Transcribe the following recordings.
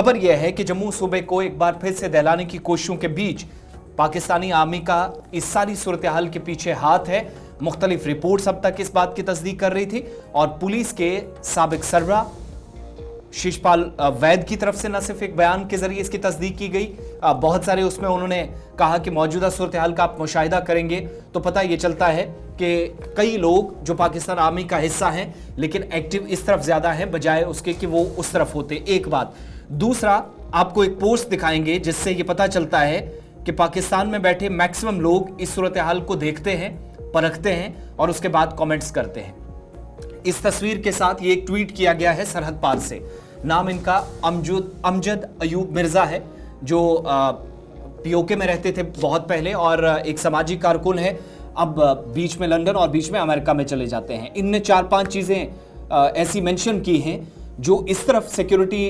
खबर यह है कि जम्मू सूबे को एक बार फिर से दहलाने की कोशिशों के बीच पाकिस्तानी आर्मी का इस सारी सूरत हाल के पीछे हाथ है। मुख्तलिफ रिपोर्ट्स अब तक इस बात की तस्दीक कर रही थी और पुलिस के साबिक सरबराह शिशपाल वैद की तरफ से न सिर्फ एक बयान के जरिए इसकी तस्दीक की गई, बहुत सारे उसमें उन्होंने कहा कि मौजूदा सूरत हाल का आप मुशाहिदा करेंगे तो पता ये चलता है कि कई लोग जो पाकिस्तान आर्मी का हिस्सा हैं लेकिन एक्टिव इस तरफ ज्यादा हैं बजाय उसके कि वो उस तरफ होते। एक बात। दूसरा, आपको एक पोस्ट दिखाएंगे जिससे ये पता चलता है कि पाकिस्तान में बैठे मैक्सिमम लोग इस सूरत हाल को देखते हैं, परखते हैं और उसके बाद कमेंट्स करते हैं। इस तस्वीर के साथ ये एक ट्वीट किया गया है सरहद पार से। नाम इनका अमजद अयूब मिर्जा है जो पीओके में रहते थे बहुत पहले और एक सामाजिक कारकुन है। अब बीच में लंदन और बीच में अमेरिका में चले जाते हैं। इनने 4-5 चीजें ऐसी मेंशन की हैं जो इस तरफ सिक्योरिटी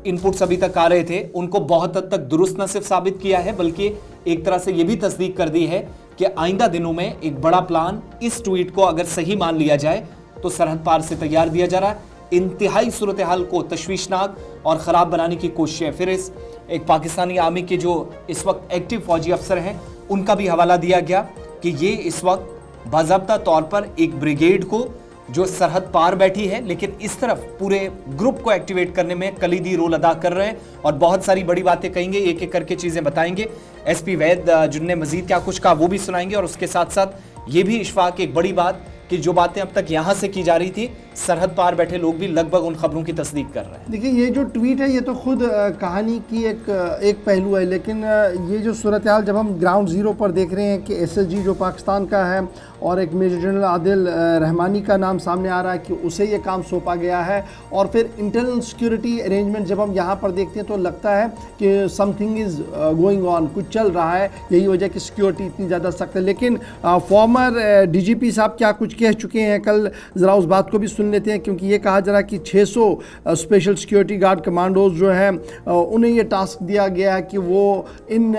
इनपुट्स अभी तक आ रहे थे उनको बहुत हद तक दुरुस्त न सिर्फ साबित किया है बल्कि एक तरह से यह भी तस्दीक कर दी है कि आइंदा दिनों में एक बड़ा प्लान इस ट्वीट को अगर सही मान लिया जाए तो सरहद पार से तैयार दिया जा रहा है। इंतहाई सूरत हाल को तशवीशनाक और ख़राब बनाने की कोशिशें। फिर इस एक पाकिस्तानी आर्मी के जो इस वक्त एक्टिव फौजी अफसर हैं उनका भी हवाला दिया गया कि ये इस वक्त बाज़ाब्ता तौर पर एक ब्रिगेड को जो सरहद पार बैठी है लेकिन इस तरफ पूरे ग्रुप को एक्टिवेट करने में कलीदी रोल अदा कर रहे हैं और बहुत सारी बड़ी बातें कहेंगे, एक एक करके चीज़ें बताएंगे। एसपी वैद जिनने मजीद क्या कुछ कहा वो भी सुनाएंगे और उसके साथ साथ ये भी इशफाक एक बड़ी बात कि जो बातें अब तक यहां से की जा रही थी सरहद पार बैठे लोग भी लगभग उन खबरों की तस्दीक कर रहे हैं। देखिए, ये जो ट्वीट है ये तो खुद कहानी की एक पहलू है, लेकिन ये जो सूरत हाल जब हम ग्राउंड ज़ीरो पर देख रहे हैं कि एसएसजी जो पाकिस्तान का है और एक मेजर जनरल आदिल रहमानी का नाम सामने आ रहा है कि उसे ये काम सौंपा गया है और फिर इंटरनल सिक्योरिटी अरेंजमेंट जब हम यहाँ पर देखते हैं तो लगता है कि समथिंग इज़ गोइंग ऑन, कुछ चल रहा है, यही वजह कि सिक्योरिटी इतनी ज़्यादा सख्त है। लेकिन फॉर्मर डीजीपी साहब क्या कुछ कह चुके हैं कल, ज़रा उस बात को भी सुन लेते हैं क्योंकि ये कहा जा रहा है कि 600 स्पेशल सिक्योरिटी गार्ड कमांडोज जो हैं उन्हें ये टास्क दिया गया है कि वो इन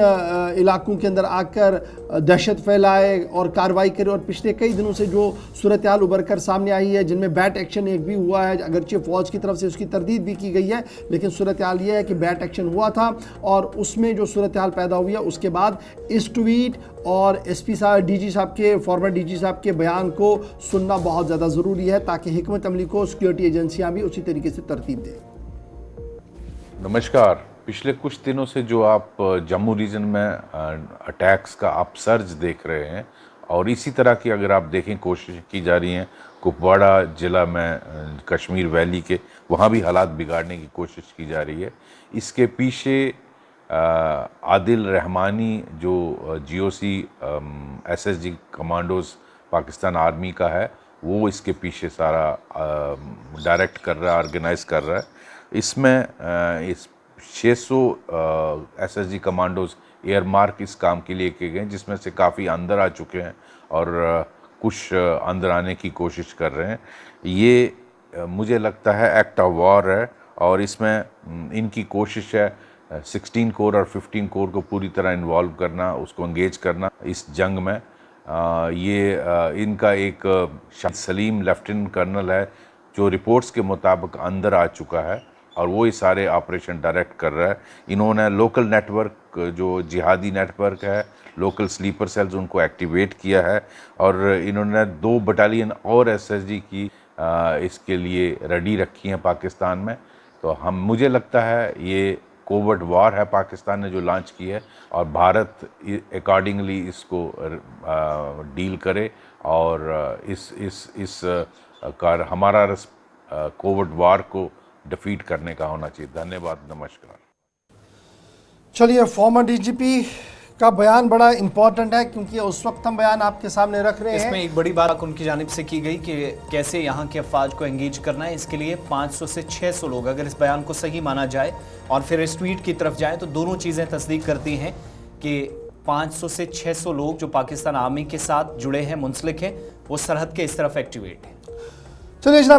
इलाकों के अंदर आकर दहशत फैलाए और कार्रवाई करे। और पिछले कई दिनों से जो सूरत हाल उभर कर सामने आई है जिनमें बैट एक्शन एक भी हुआ है, अगरचे फ़ौज की तरफ से उसकी तरदीद भी की गई है, लेकिन सूरत हाल ये है कि बैट एक्शन हुआ था और उसमें जो सूरत हाल पैदा हुई है उसके बाद इस ट्वीट और एसपी साहब डीजी साहब के फॉर्मर डीजी साहब के बयान को सुनना बहुत ज़्यादा ज़रूरी है ताकि हिकमत अमली को सिक्योरिटी एजेंसियां भी उसी तरीके से तरतीब दें। नमस्कार। पिछले कुछ दिनों से जो आप जम्मू रीजन में अटैक्स का अपसर्ज देख रहे हैं और इसी तरह की अगर आप देखें कोशिश की जा रही हैं कुपवाड़ा ज़िला में कश्मीर वैली के, वहाँ भी हालात बिगाड़ने की कोशिश की जा रही है। इसके पीछे आदिल रहमानी जो GOC SSG commandos Pakistan army का है वो इसके पीछे सारा डायरेक्ट कर रहा है, ऑर्गेनाइज कर रहा है। इसमें इस 600 एसएसजी कमांडोज एयर मार्क इस काम के लिए किए गए जिसमें से काफ़ी अंदर आ चुके हैं और कुछ अंदर आने की कोशिश कर रहे हैं। ये मुझे लगता है एक्ट ऑफ वॉर है और इसमें इनकी कोशिश है 16 कोर और 15 कोर को पूरी तरह इन्वॉल्व करना, उसको एंगेज करना इस जंग में। ये इनका एक सलीम लेफ्टिनेंट कर्नल है जो रिपोर्ट्स के मुताबिक अंदर आ चुका है और वो ही सारे ऑपरेशन डायरेक्ट कर रहा है। इन्होंने लोकल नेटवर्क जो जिहादी नेटवर्क है, लोकल स्लीपर सेल्स उनको एक्टिवेट किया है और इन्होंने 2 बटालियन और एसएसजी की इसके लिए रेडी रखी हैं पाकिस्तान में। तो मुझे लगता है ये कोवर्ट वॉर है पाकिस्तान ने जो लॉन्च की है और भारत अकॉर्डिंगली इसको डील करे और इस हमारा कोवर्ट वॉर को डिफीट करने का होना चाहिए। धन्यवाद, नमस्कार। चलिए, फॉर्मर डीजीपी का बयान बड़ा इंपॉर्टेंट है क्योंकि उस वक्त हम बयान आपके सामने रख रहे हैं। इसमें एक बड़ी बात उनकी जानिब से की गई कि कैसे यहाँ के अफवाज को एंगेज करना है। इसके लिए 500 से 600 लोग, अगर इस बयान को सही माना जाए और फिर इस ट्वीट की तरफ जाए तो दोनों चीज़ें तस्दीक करती हैं कि 500 से 600 लोग जो पाकिस्तान आर्मी के साथ जुड़े हैं, मुंसलिक हैं, वो सरहद के इस तरफ एक्टिवेट हैं। चलिए जनाब।